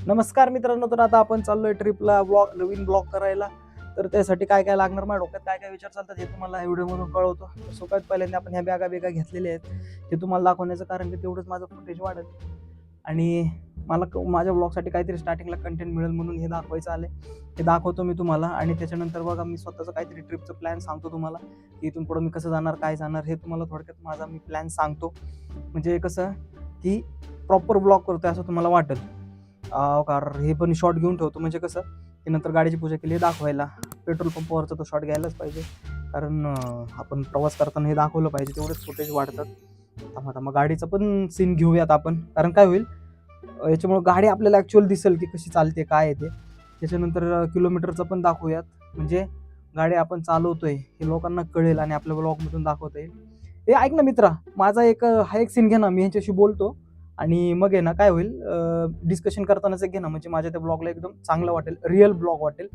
नमस्कार मित्रांनो, तर आता आपण चाललोय ट्रिपला, नवीन ब्लॉग करायला. तर त्यासाठी काय काय लागणार, माझ्या डोक्यात काय काय विचार चालतात हे तुम्हाला व्हिडिओमधून कळवतो. तर सगळ्यात पहिल्यांदा आपण ह्या बॅगा घेतलेल्या आहेत, हे तुम्हाला दाखवण्याचं कारण की तेवढंच माझं फुटेज वाढेल आणि मला माझ्या ब्लॉगसाठी काहीतरी स्टार्टिंगला कंटेंट मिळेल म्हणून हे दाखवायचं आले. हे दाखवतो मी तुम्हाला आणि त्याच्यानंतर बघा मी स्वतःचं काहीतरी ट्रिपचं प्लॅन सांगतो तुम्हाला, की इथून पुढं मी कसं जाणार, काय जाणार, हे तुम्हाला थोडक्यात माझा मी प्लॅन सांगतो. म्हणजे कसं की प्रॉपर ब्लॉग करतोय असं तुम्हाला वाटेल. कारण हे पण शॉट घेऊन ठेवतो, म्हणजे कसं की नंतर गाडीची पूजा केली दाखवायला. पेट्रोल पंपावरचा तो शॉट घ्यायलाच पाहिजे, कारण आपण प्रवास करताना हे दाखवलं पाहिजे, तेवढेच फुटेज वाढतात. थांबा गाडीचं पण सीन घेऊयात आपण, कारण काय होईल याच्यामुळे गाडी आपल्याला ॲक्च्युअल दिसेल की कशी चालते, काय आहे ते. त्याच्यानंतर किलोमीटरचं पण दाखवूयात, म्हणजे गाडी आपण चालवतोय हे लोकांना कळेल आणि आपल्या ब्लॉगमधून दाखवता येईल. हे ऐक ना मित्रा, माझा हा एक सीन घे ना, मी ह्यांच्याशी बोलतो आणि मग आहे ना काय होईल, डिस्कशन करतानाच एक घे ना, म्हणजे माझ्या त्या ब्लॉगला एकदम चांगलं वाटेल, रिअल ब्लॉग वाटेल.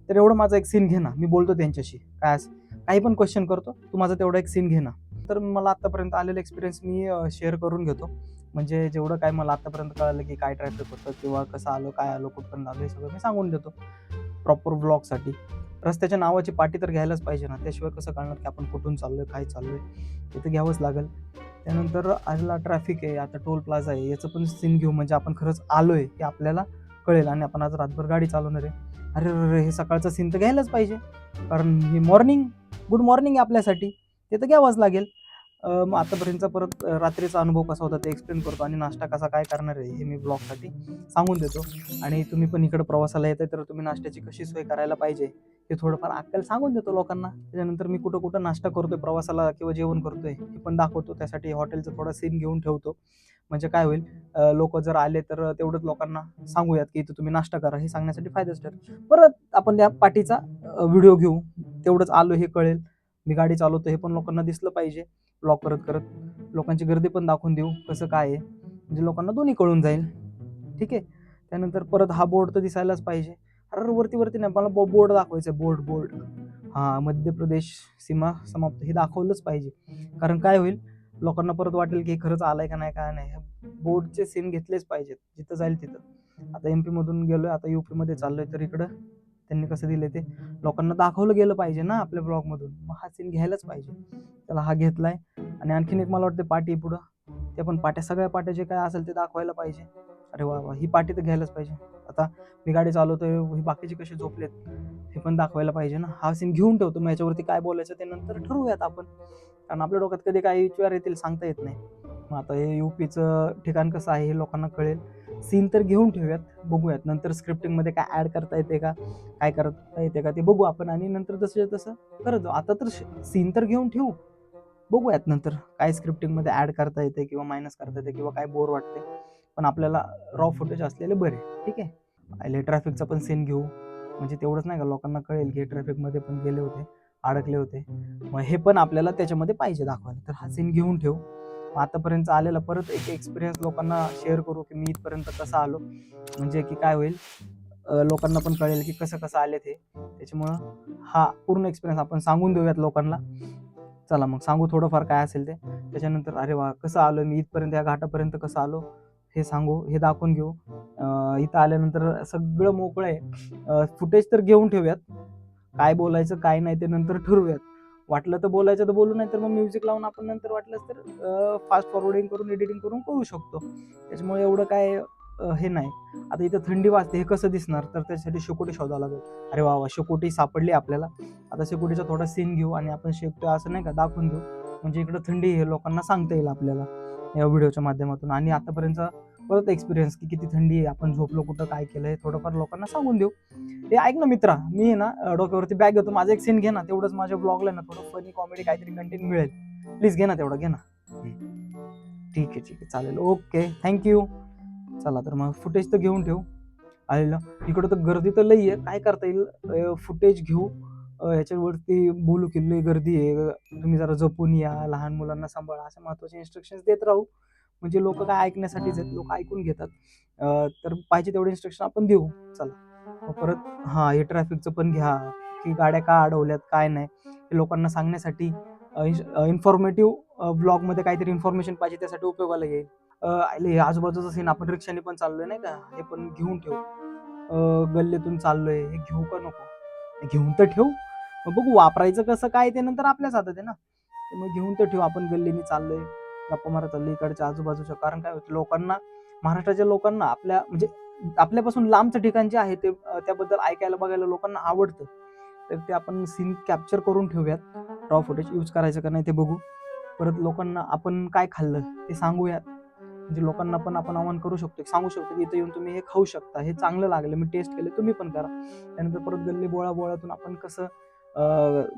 तर एवढं माझा एक सीन घे ना, मी बोलतो त्यांच्याशी, काय असं काही पण क्वेश्चन करतो, तू माझा तेवढा एक सीन घे ना. तर मला आत्तापर्यंत आलेला एक्सपिरियन्स मी शेअर करून घेतो. म्हणजे जेवढं काय मला आत्तापर्यंत कळलं की काय ट्रॅफिक होतं किंवा कसं आलो, काय आलो, कुठपर्यंत आलो, हे सगळं मी सांगून देतो प्रॉपर ब्लॉगसाठी. रस्त्याच्या नावाची पाटी तर घ्यायलाच पाहिजे ना, त्याशिवाय कसं कळणार की आपण कुठून चाललोय, काय चाललोय, ते तर घ्यावंच लागेल. त्यानंतर आजला ट्रॅफिक आहे, आता टोल प्लाझा आहे, याचं पण सीन घेऊ, म्हणजे आपण खरंच आलोय हे आपल्याला कळेल आणि आपण आज रातभर गाडी चालवणार आहे. अरे अरे, हे सकाळचं सीन तर घ्यायलाच पाहिजे, कारण ही गुड मॉर्निंग आहे आपल्यासाठी, ते तर घ्यावंच लागेल. मग आतापर्यंतचा परत रात्रीचा अनुभव कसा होता ते एक्सप्लेन करतो आणि नाश्ता कसा काय करणार आहे हे मी ब्लॉगसाठी सांगून देतो. आणि तुम्ही पण इकडे प्रवासाला येताय तर तुम्ही नाश्त्याची कशी सोय करायला पाहिजे हे थोडंफार अक्कल सांगून देतो लोकांना. त्याच्यानंतर मी कुठं कुठं नाश्ता करतोय प्रवासाला किंवा जेवण करतोय हे पण दाखवतो. त्यासाठी हॉटेलचं थोडा सीन घेऊन ठेवतो, म्हणजे काय होईल, लोक जर आले तर तेवढंच लोकांना सांगूयात की इथं तुम्ही नाश्ता करा, हे सांगण्यासाठी फायदाच ठरेल. परत आपण या पाठीचा व्हिडिओ घेऊ, तेवढंच आलो हे कळेल, मी गाडी चालवतो हे पण लोकांना दिसलं पाहिजे. ब्लॉग करत करत लोकांची गर्दी पण दाखवून देऊ कसं काय आहे, म्हणजे लोकांना दोन्ही कळून जाईल. ठीक आहे. त्यानंतर परत हा बोर्ड तर दिसायलाच पाहिजे. अरे वरती वरती नाही, मला बोर्ड दाखवायचं, बोर्ड. हा, मध्य प्रदेश सीमा समाप्त हे दाखवलंच पाहिजे, कारण काय होईल, लोकांना परत वाटेल की खरंच आलाय का नाही, काय नाही. बोर्डचे सीन घेतलेच पाहिजेत जिथं जाईल तिथं. आता MP मधून गेलोय, आता UP मध्ये चाललोय, तर इकडं त्यांनी कसं दिले ते लोकांना दाखवलं गेलं पाहिजे ना आपल्या ब्लॉग मधून, मग हा सीन घ्यायलाच पाहिजे. त्याला हा घेतलाय. आणि आणखीन एक मला वाटतं पाटी पुढं, ते पण पाट्या, सगळ्या पाट्या जे काय असेल ते दाखवायला पाहिजे. अरे वा वा, ही पाटी तर घ्यायलाच पाहिजे. आता मी गाडी चालवतोय, ही बाकीचे कसे झोपलेत हे पण दाखवायला पाहिजे ना. हा सीन घेऊन ठेवतो, मग याच्यावरती काय बोलायचं ते नंतर ठरवूयात आपण, कारण आपल्या डोक्यात कधी काही विचार येतील सांगता येत नाही. मग आता हे UPचं ठिकाण कसं आहे हे लोकांना कळेल. सीन तर घेऊन ठेवूयात, बघूयात नंतर स्क्रिप्टिंगमध्ये काय ऍड करता येते का, काय करता येते का ते बघू आपण, आणि नंतर जसं तसं करत जाऊ. आता तर सीन तर घेऊन ठेवू, बघूयात नंतर काय स्क्रिप्टिंगमध्ये ऍड करता येते किंवा मायनस करता येते किंवा काय बोर वाटते. पण आपल्याला रॉ फुटेज असलेले बरे. ठीक आहे. पहिले ट्रॅफिकचा पण सीन घेऊ, म्हणजे तेवढंच नाही का, लोकांना कळेल की ट्रॅफिकमध्ये पण गेले होते, अडकले होते, मग हे पण आपल्याला त्याच्यामध्ये पाहिजे दाखवायला. तर हा सीन घेऊन ठेवू. आतापर्यंत आलेला परत एक एक्सपिरियन्स लोकांना शेअर करू की मी इथपर्यंत कसं आलो, म्हणजे की काय होईल, लोकांना पण कळेल की कसं कसं आले ते. त्याच्यामुळं हा पूर्ण एक्सपिरियन्स आपण सांगून देऊयात लोकांना. चला मग सांगू थोडंफार काय असेल ते. त्याच्यानंतर अरे वा, कसं आलो मी इथपर्यंत, या घाटापर्यंत कसं आलो हे सांगू, हे दाखवून घेऊ. इथं आल्यानंतर सगळं मोकळं आहे, फुटेज तर घेऊन ठेवूयात, काय बोलायचं काय नाही ते नंतर ठरवूयात. वाटलं तर बोलायचं तर बोलू, नाही तर मग म्युझिक लावून आपण नंतर वाटलंच तर फास्ट फॉरवर्डिंग करून एडिटिंग करून करू शकतो. त्याच्यामुळे एवढं काय हे नाही. आता इथं थंडी वाजते, हे कसं दिसणार, तर त्यासाठी शेकोटी शोधावं लागेल. अरे वा वा, शेकोटी सापडली आपल्याला. आता शेकोटीचा थोडा सीन घेऊ आणि आपण शेकतोय असं नाही का दाखवून देऊ, म्हणजे इकडं थंडी हे लोकांना सांगता येईल आपल्याला या व्हिडिओच्या माध्यमातून. आणि आतापर्यंत परत एक्सपिरियन्स की किती थंडी आहे, आपण झोपलो कुठं, काय केलं, हे थोडंफार लोकांना सांगून देऊ. हे ऐक ना मित्रा, मी आहे ना डोक्यावरती बॅग घेतो, माझं एक सीन घे ना, तेवढंच माझ्या ब्लॉगला ना थोडं फनी कॉमेडी काहीतरी कंटेंट मिळेल. प्लीज घे ना, तेवढं घे ना. ठीक आहे चालेल, ओके, थँक्यू. चला तर मग फुटेज तर घेऊन ठेवू. आलेलं इकडं तर गर्दी तर लई आहे, काय करता येईल, फुटेज घेऊ, ह्याच्यावरती बोलू की लई गर्दी आहे, तुम्ही जरा जपून या, लहान मुलांना सांभाळा, असे महत्वाचे इन्स्ट्रक्शन देत राहू. म्हणजे लोक काय ऐकण्यासाठीच आहेत, लोक ऐकून घेतात. तर पाहिजे तेवढे इन्स्ट्रक्शन आपण देऊ. चला परत, हा, हे ट्रॅफिकचं पण घ्या, की गाड्या का अडवल्यात काय नाही, हे लोकांना सांगण्यासाठी इन्फॉर्मेटिव्ह ब्लॉगमध्ये काहीतरी इन्फॉर्मेशन पाहिजे, त्यासाठी उपयोगाला येईल. आले हे आजूबाजूचा सीन, आपण रिक्षाने पण चाललोय नाही का, हे पण घेऊन ठेव. गल्लीतून चाललोय, हे घेऊ का नको, घेऊन तर ठेव, मग बघू वापरायचं कसं काय ते नंतर आपल्याच हातात आहे ना. ते मग घेऊन तर ठेव. आपण गल्लीने चाललोय, गप्पा मारत चाललोय इकडच्या आजूबाजूच्या. कारण काय होतं, लोकांना, महाराष्ट्राच्या लोकांना आपल्या म्हणजे आपल्यापासून लांबचं ठिकाण जे आहे ते त्याबद्दल ऐकायला बघायला लोकांना आवडतं. तर ते आपण सीन कॅप्चर करून ठेवूयात. रॉ फुटेज यूज करायचं का नाही ते बघू. परत लोकांना आपण काय खाल्लं ते सांगूयात. म्हणजे लोकांना पण आपण आवाहन करू शकतो, सांगू शकतो की इथे येऊन तुम्ही हे खाऊ शकता, हे चांगलं लागलं, मी टेस्ट केलं, तुम्ही पण करा. त्यानंतर परत गल्ली बोळातून आपण कसं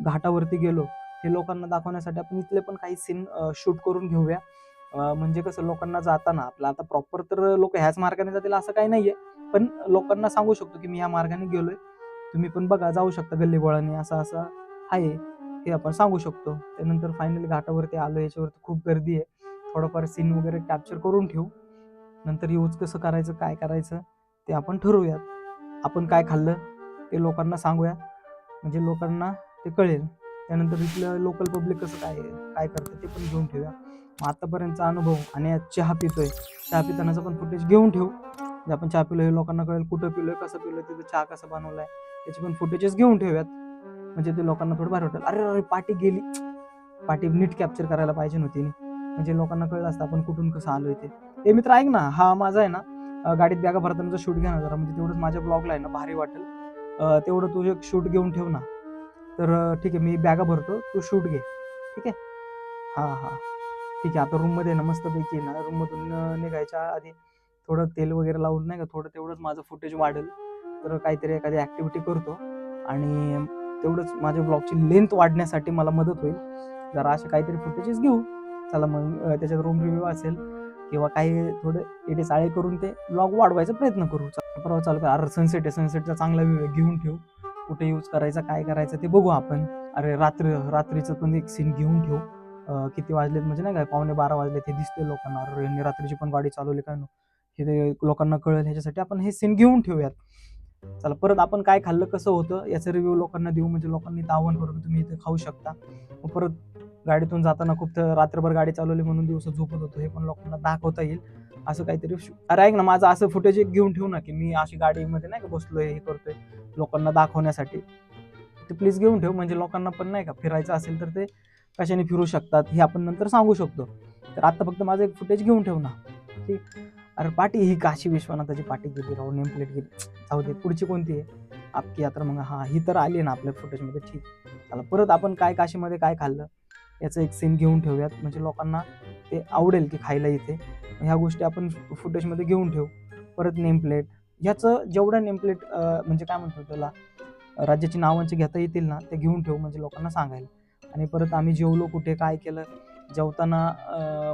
घाटावरती गेलो हे लोकांना दाखवण्यासाठी आपण इथले पण काही सीन शूट करून घेऊया. म्हणजे कसं लोकांना जाताना आपलं, आता प्रॉपर तर लोक ह्याच मार्गाने जातील असं काही नाहीये, पण लोकांना सांगू शकतो की मी ह्या मार्गाने गेलोय, तुम्ही पण बघा, जाऊ शकता गल्ली बोळाने, असं असं आहे हे आपण सांगू शकतो. त्यानंतर फायनली घाटावरती आलो, याच्यावरती खूप गर्दी आहे, थोडंफार सीन वगैरे कॅप्चर करून ठेवू. नंतर यूज कसं करायचं, काय करायचं ते आपण ठरवूयात. आपण काय खाल्लं ते लोकांना सांगूया, म्हणजे लोकांना ते कळेल. त्यानंतर इथलं लोकल पब्लिक कसं काय करतं ते पण घेऊन ठेवूया. मग आतापर्यंतचा अनुभव आणि चहा पितोय, चहा पितानाचा पण फुटेज घेऊन ठेवू. म्हणजे आपण चहा पिलोय, लोकांना कळेल कुठं पिलोय, कसं पिलोय, तिथं चहा कसा बनवलाय, त्याचे पण फुटेजेस घेऊन ठेवूयात. म्हणजे ते लोकांना थोडं भारी वाटेल, अरे अरे पार्टी गेली, पार्टी नीट कॅप्चर करायला पाहिजे नव्हती, म्हणजे लोकांना कळलं असतं आपण कुठून कसं आलोय ते. हे मित्र ऐक ना, हा माझा आहे ना गाडीत बॅगा भरतानाचा शूट घ्या ना जरा, म्हणजे तेवढंच माझ्या ब्लॉगला आहे ना भारी वाटेल. तेवढं तू एक शूट घेऊन ठेव ना. तर ठीक आहे, मी बॅगा भरतो, तू शूट घे, ठीक आहे. हां ठीक आहे. आता रूममध्ये ना मस्तपैकी ना, रूममधून निघायच्या आधी थोडं तेल वगैरे लावून नाही का, थोडं तेवढंच माझं फुटेज वाढेल. तर काहीतरी एखादी ॲक्टिव्हिटी करतो आणि तेवढंच माझ्या ब्लॉगची लेंथ वाढण्यासाठी मला मदत होईल. जरा असे काहीतरी फुटेजेस घेऊ. चला मग त्याच्यात रूम रिव्ह्यू असेल किंवा काही थोडे एडे चाळे करून ते ब्लॉग वाढवायचा प्रयत्न करू. परवा चालू करा. अरे सनसेट आहे, सनसेटचा चांगला व्ह्यू आहे, घेऊन ठेवू. कुठे यूज करायचा, काय करायचं ते बघू आपण. अरे रात्रीचं पण एक सीन घेऊन ठेवू. किती वाजलेत म्हणजे नाही काय, 11:15 वाजलेत, हे दिसते लोकांना, अरे यांनी रात्रीची पण गाडी चालवली काय नो, हे लोकांना कळेल, ह्याच्यासाठी आपण हे सीन घेऊन ठेवूयात. चला, परत आपण काय खाल्लं, कसं होतं याचा रिव्ह्यू लोकांना देऊ, म्हणजे लोकांनी आव्हान करू की तुम्ही इथे खाऊ शकता. मग परत गाडीतून जाताना खूप रात्रभर गाडी चालवली म्हणून दिवसात झोपत होतो, हे पण लोकांना दाखवता येईल. असं काहीतरी अरे ऐक ना, माझं असं फुटेज एक घेऊन ठेवू ना, की मी अशी गाडीमध्ये नाही का बसलोय, हे करतोय लोकांना दाखवण्यासाठी. ते प्लीज घेऊन ठेव, म्हणजे लोकांना पण नाही का फिरायचं असेल तर ते कशाने फिरू शकतात हे आपण नंतर सांगू शकतो. तर आता फक्त माझं एक फुटेज घेऊन ठेव ना, ठीक. अरे पाटी, ही काशी विश्वनाथाची पाटी गेली राहू, नेम प्लेट गेली, जाऊ दे. पुढची कोणती आहे, आपकी यात्रा. मग हा, ही तर आली ना आपल्या फुटेजमध्ये, ठीक. चला, परत आपण काय काशीमध्ये काय खाल्लं याचं एक सीन घेऊन ठेवूयात, म्हणजे लोकांना ते आवडेल की खायला इथे. ह्या गोष्टी आपण फुटेजमध्ये घेऊन ठेवू. परत नेम प्लेट, ह्याचं जेवढं नेम प्लेट म्हणजे काय म्हणतो त्याला, राज्याची नावांचे घेता येतील ना, ते घेऊन ठेवू, म्हणजे लोकांना सांगायला. आणि परत आम्ही जेवलो कुठे, काय केलं, जेवताना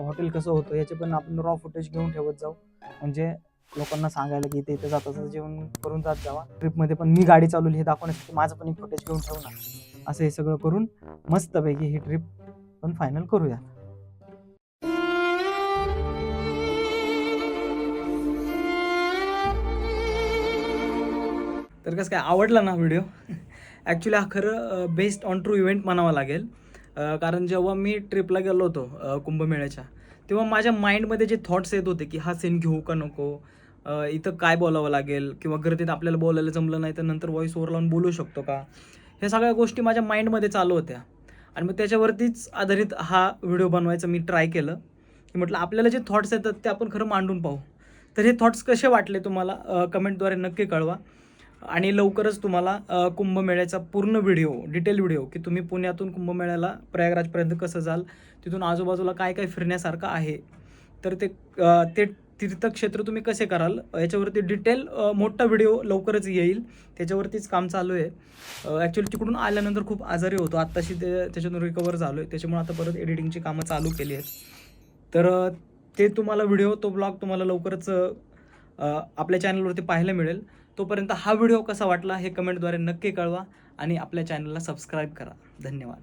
हॉटेल कसं होतं याचे पण आपण रॉ फुटेज घेऊन ठेवत जाऊ, म्हणजे लोकांना सांगायला की इथे जाता जेवण करून जात जावा. ट्रिपमध्ये पण मी गाडी चालवली हे दाखवण्यासाठी माझं पण एक फुटेज घेऊन ठेवू ना. असं हे सगळं करून मस्तपैकी ही ट्रिप पण फायनल करूया. तर कसं काय, आवडला ना व्हिडिओ? ॲक्च्युली हा खरं बेस्ड ऑन ट्रू इव्हेंट म्हणावा लागेल. कारण जेव्हा मी ट्रिपला गेलो होतो कुंभमेळ्याच्या, तेव्हा माझ्या माइंडमध्ये जे थॉट्स येत होते की हा सीन घेऊ का नको, इथं काय बोलावं लागेल, किंवा गर्दीत आपल्याला बोलायला जमलं नाही तर नंतर व्हॉइस ओव्हर लावून बोलू शकतो का, ह्या सगळ्या गोष्टी माझ्या माइंडमध्ये चालू होत्या. आणि मग त्याच्यावरतीच आधारित हा व्हिडिओ बनवायचा मी ट्राय केलं, की म्हटलं आपल्याला जे थॉट्स येतात ते आपण खरं मांडून पाहू. तर हे थॉट्स कसे वाटले तुम्हाला कमेंटद्वारे नक्की कळवा. आणि लवकरच तुम्हाला कुंभमेळ्याचा पूर्ण व्हिडिओ, डिटेल व्हिडिओ, की तुम्ही पुण्यातून कुंभमेळ्याला प्रयागराजपर्यंत कसं जाल, तिथून आजूबाजूला काय काय फिरण्यासारखं आहे, तर ते तीर्थक्षेत्र तुम्ही कसे कराल याच्यावरती डिटेल मोठा व्हिडिओ लवकरच येईल. त्याच्यावरतीच काम चालू आहे. ॲक्च्युली तिकडून आल्यानंतर खूप आजारी होतो, आत्ताशी त्याच्यातून रिकवर झालो आहे, त्याच्यामुळे आता परत एडिटिंगची कामं चालू केली आहेत. तर ते तुम्हाला व्हिडिओ, तो ब्लॉग तुम्हाला लवकरच आपल्या चॅनलवरती पाहायला मिळेल. तोपर्यंत हा व्हिडिओ कसा वाटला हे कमेंटद्वारे नक्की कळवा आणि आपल्या चॅनलला सबस्क्राईब करा. धन्यवाद.